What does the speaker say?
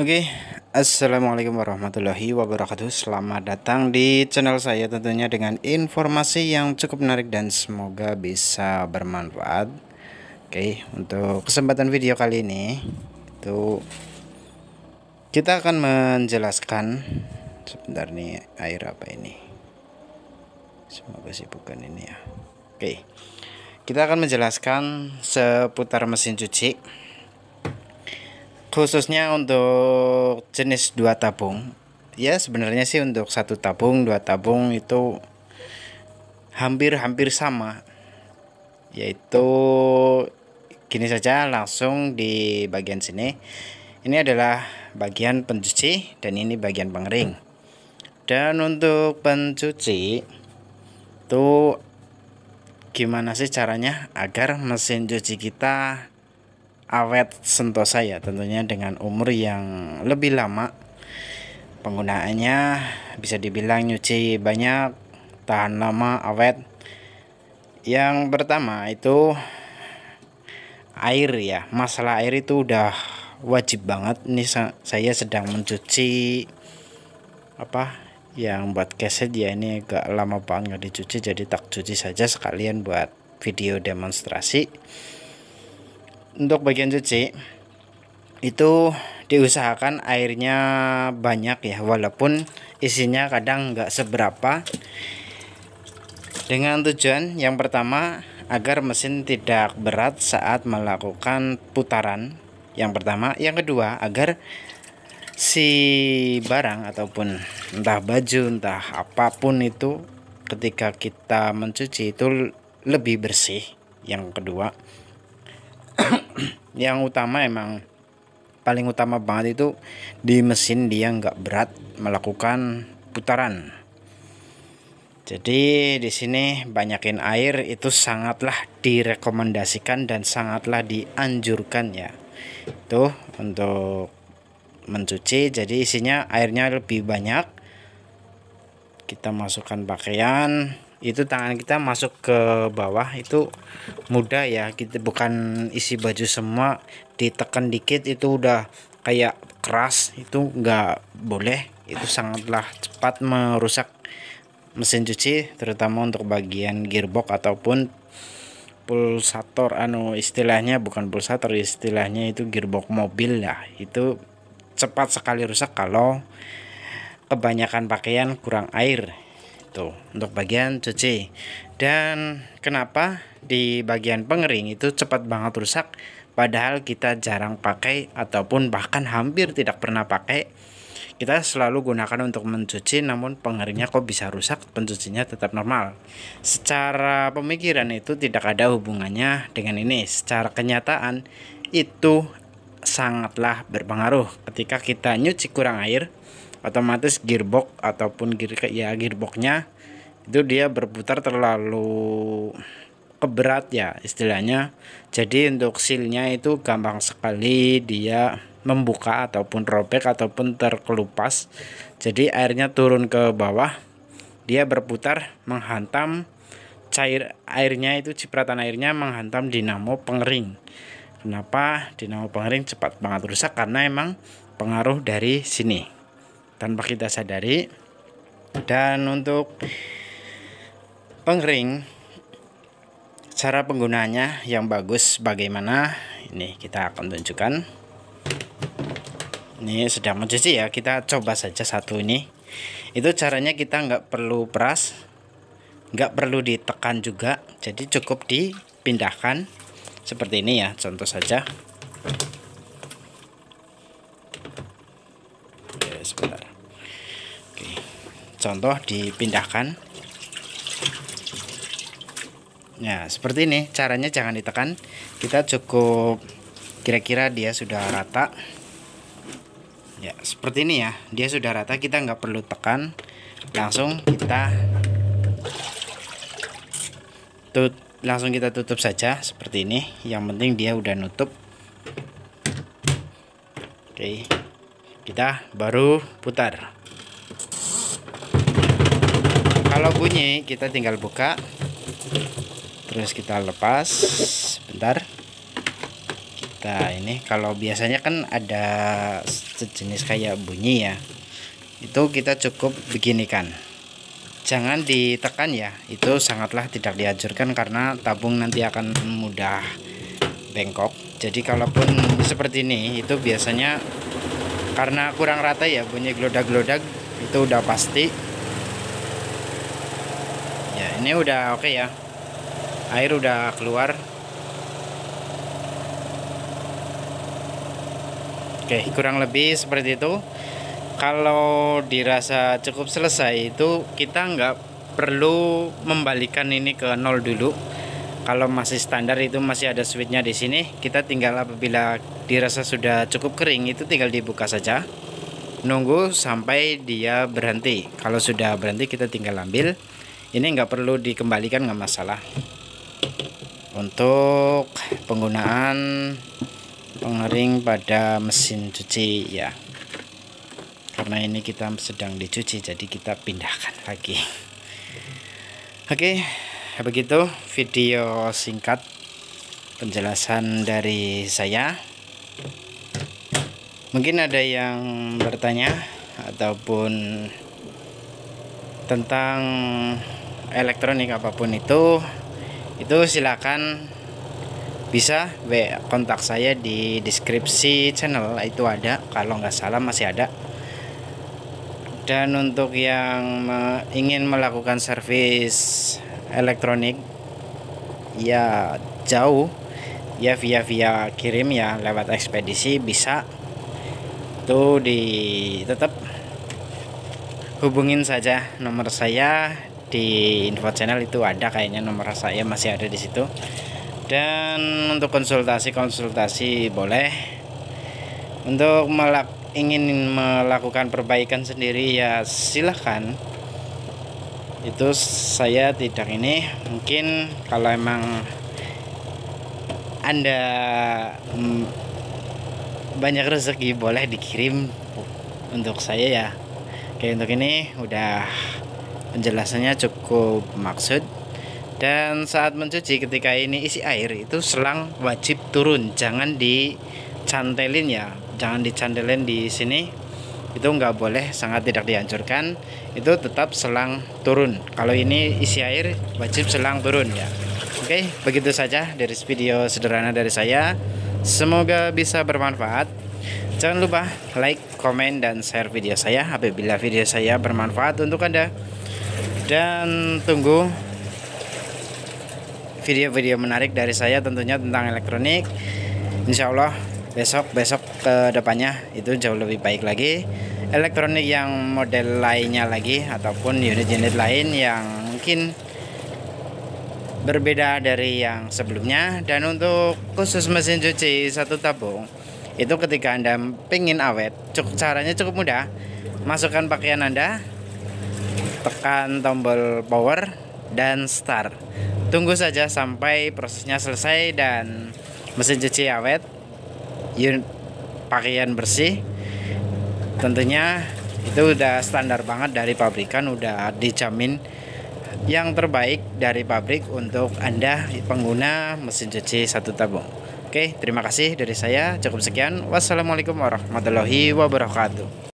Oke, assalamualaikum warahmatullahi wabarakatuh. Selamat datang di channel saya, tentunya dengan informasi yang cukup menarik dan semoga bisa bermanfaat. Oke, untuk kesempatan video kali ini itu kita akan menjelaskan sebentar nih, air apa ini? Semoga sih bukan ini ya. Oke, kita akan menjelaskan seputar mesin cuci, khususnya untuk jenis 2 tabung. Ya sebenarnya sih untuk 1 tabung 2 tabung itu hampir sama, yaitu gini saja. Langsung di bagian sini, ini adalah bagian pencuci dan ini bagian pengering. Dan untuk pencuci itu gimana sih caranya agar mesin cuci kita awet sentosa, ya tentunya dengan umur yang lebih lama penggunaannya, bisa dibilang nyuci banyak, tahan lama, awet. Yang pertama itu air ya, masalah air itu udah wajib banget. Ini saya sedang mencuci yang buat keset ya, ini agak lama banget nggak dicuci, jadi tak cuci saja sekalian buat video demonstrasi. Untuk bagian cuci itu diusahakan airnya banyak ya, walaupun isinya kadang nggak seberapa, dengan tujuan yang pertama agar mesin tidak berat saat melakukan putaran yang pertama. Yang kedua, agar si barang ataupun entah baju entah apapun itu ketika kita mencuci itu lebih bersih. Yang kedua, yang utama, emang paling utama banget itu di mesin dia nggak berat melakukan putaran. Jadi di sini banyakin air itu sangatlah direkomendasikan dan sangatlah dianjurkan ya. Tuh untuk mencuci, jadi isinya airnya lebih banyak. Kita masukkan pakaian, itu tangan kita masuk ke bawah itu mudah ya, kita bukan isi baju semua ditekan dikit itu udah kayak keras, itu nggak boleh. Itu sangatlah cepat merusak mesin cuci, terutama untuk bagian gearbox ataupun pulsator, istilahnya bukan pulsator, istilahnya itu gearbox mobil ya. Itu cepat sekali rusak kalau kebanyakan pakaian kurang air. Tuh untuk bagian cuci. Dan kenapa di bagian pengering itu cepat banget rusak, padahal kita jarang pakai ataupun bahkan hampir tidak pernah pakai. Kita selalu gunakan untuk mencuci, namun pengeringnya kok bisa rusak, pencucinya tetap normal. Secara pemikiran itu tidak ada hubungannya dengan ini. Secara kenyataan itu sangatlah berpengaruh. Ketika kita nyuci kurang air, otomatis gearbox ataupun gearboxnya itu dia berputar terlalu keberat ya istilahnya. Jadi untuk sealnya itu gampang sekali dia membuka ataupun robek ataupun terkelupas. Jadi airnya turun ke bawah, dia berputar menghantam cair airnya, itu cipratan airnya menghantam dinamo pengering. Kenapa dinamo pengering cepat banget rusak? Karena emang pengaruh dari sini tanpa kita sadari. Dan untuk pengering, cara penggunaannya yang bagus bagaimana, ini kita akan tunjukkan. Ini sedang mencuci ya, kita coba saja satu ini. Itu caranya, kita nggak perlu peras, nggak perlu ditekan juga, jadi cukup dipindahkan seperti ini ya, contoh saja. Sebentar. Oke, contoh dipindahkan ya seperti ini caranya, jangan ditekan, kita cukup kira-kira dia sudah rata ya, seperti ini ya, dia sudah rata, kita nggak perlu tekan, langsung kita tutup saja seperti ini. Yang penting dia udah nutup. Oke, kita baru putar. Kalau bunyi kita tinggal buka, terus kita lepas. Bentar, kita ini, kalau biasanya kan ada sejenis kayak bunyi ya, itu kita cukup beginikan, jangan ditekan ya, itu sangatlah tidak dianjurkan karena tabung nanti akan mudah bengkok. Jadi kalaupun seperti ini, itu biasanya karena kurang rata ya, bunyi glodak-glodak itu udah pasti ya. Ini udah oke ya, air udah keluar. Oke, kurang lebih seperti itu. Kalau dirasa cukup selesai, itu kita nggak perlu membalikan ini ke nol dulu. Kalau masih standar itu masih ada switchnya di sini, kita tinggal apabila dirasa sudah cukup kering, itu tinggal dibuka saja, nunggu sampai dia berhenti. Kalau sudah berhenti, kita tinggal ambil. Ini nggak perlu dikembalikan, nggak masalah. Untuk penggunaan pengering pada mesin cuci ya, karena ini kita sedang dicuci, jadi kita pindahkan lagi. Oke, begitu video singkat penjelasan dari saya. Mungkin ada yang bertanya ataupun tentang elektronik apapun itu silakan bisa kontak saya di deskripsi channel, itu ada, kalau nggak salah masih ada. Dan untuk yang ingin melakukan servis elektronik ya jauh ya, via kirim ya, lewat ekspedisi bisa, tuh tetap hubungin saja nomor saya di info channel, itu ada kayaknya nomor saya masih ada di situ. Dan untuk konsultasi boleh. Untuk ingin melakukan perbaikan sendiri ya silahkan. Itu saya tidak ini, mungkin kalau emang Anda banyak rezeki boleh dikirim untuk saya ya. Oke, untuk ini udah penjelasannya cukup maksud. Dan saat mencuci, ketika ini isi air, itu selang wajib turun, jangan dicantelin ya, jangan dicantelin di sini, itu nggak boleh, sangat tidak dianjurkan. Itu tetap selang turun. Kalau ini isi air, wajib selang turun ya. Oke, begitu saja dari video sederhana dari saya, semoga bisa bermanfaat. Jangan lupa like, komen, dan share video saya apabila video saya bermanfaat untuk Anda. Dan tunggu video-video menarik dari saya tentunya tentang elektronik. Insya Allah besok ke depannya itu jauh lebih baik lagi, elektronik yang model lainnya lagi ataupun unit-unit lain yang mungkin berbeda dari yang sebelumnya. Dan untuk khusus mesin cuci satu tabung, itu ketika Anda pengen awet, caranya cukup mudah. Masukkan pakaian Anda, tekan tombol power dan start. Tunggu saja sampai prosesnya selesai dan mesin cuci awet, pakaian bersih. Tentunya itu udah standar banget dari pabrikan, udah dijamin yang terbaik dari pabrik untuk Anda pengguna mesin cuci satu tabung. Oke, terima kasih dari saya. Cukup sekian. Wassalamualaikum warahmatullahi wabarakatuh.